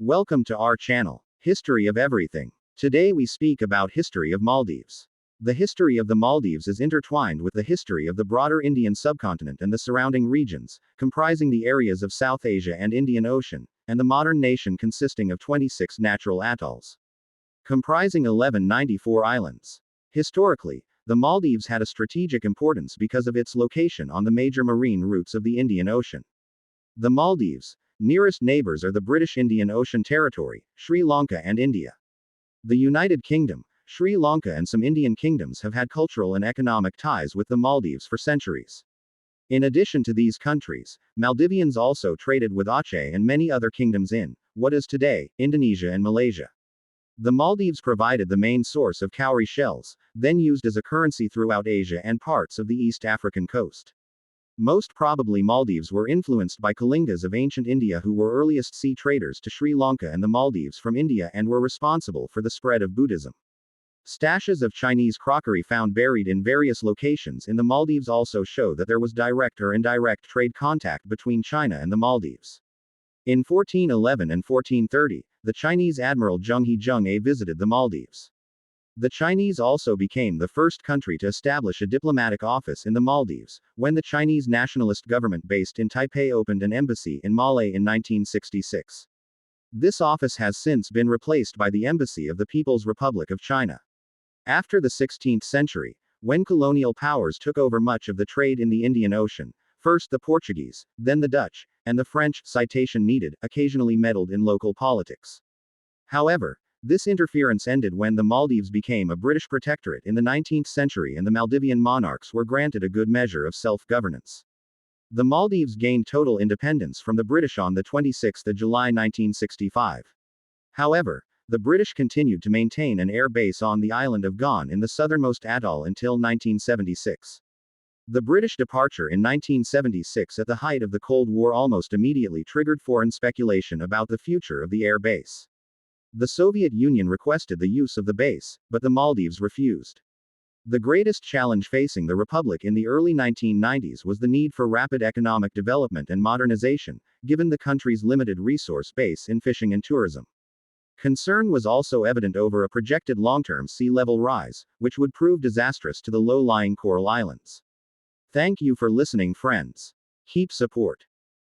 Welcome to our channel, History of Everything. Today we speak about history of Maldives. The history of the Maldives is intertwined with the history of the broader Indian subcontinent and the surrounding regions, comprising the areas of South Asia and Indian Ocean, and the modern nation consisting of 26 natural atolls, comprising 1194 islands. Historically, the Maldives had a strategic importance because of its location on the major marine routes of the Indian Ocean. The Maldives' nearest neighbors are the British Indian Ocean Territory, Sri Lanka and India. The United Kingdom, Sri Lanka and some Indian kingdoms have had cultural and economic ties with the Maldives for centuries. In addition to these countries, Maldivians also traded with Aceh and many other kingdoms in what is today Indonesia and Malaysia. The Maldives provided the main source of cowrie shells, then used as a currency throughout Asia and parts of the East African coast. Most probably Maldives were influenced by Kalingas of ancient India, who were earliest sea traders to Sri Lanka and the Maldives from India and were responsible for the spread of Buddhism. Stashes of Chinese crockery found buried in various locations in the Maldives also show that there was direct or indirect trade contact between China and the Maldives. In 1411 and 1430, the Chinese admiral Zheng He visited the Maldives. The Chinese also became the first country to establish a diplomatic office in the Maldives, when the Chinese nationalist government based in Taipei opened an embassy in Malé in 1966. This office has since been replaced by the Embassy of the People's Republic of China. After the 16th century, when colonial powers took over much of the trade in the Indian Ocean, first the Portuguese, then the Dutch, and the French, citation needed, occasionally meddled in local politics. However, this interference ended when the Maldives became a British protectorate in the 19th century and the Maldivian monarchs were granted a good measure of self-governance. The Maldives gained total independence from the British on the 26th of July 1965. However, the British continued to maintain an air base on the island of Gon in the southernmost atoll until 1976. The British departure in 1976 at the height of the Cold War almost immediately triggered foreign speculation about the future of the air base. The Soviet Union requested the use of the base, but the Maldives refused. The greatest challenge facing the Republic in the early 1990s was the need for rapid economic development and modernization, given the country's limited resource base in fishing and tourism. Concern was also evident over a projected long-term sea level rise, which would prove disastrous to the low-lying coral islands. Thank you for listening, friends. Keep support.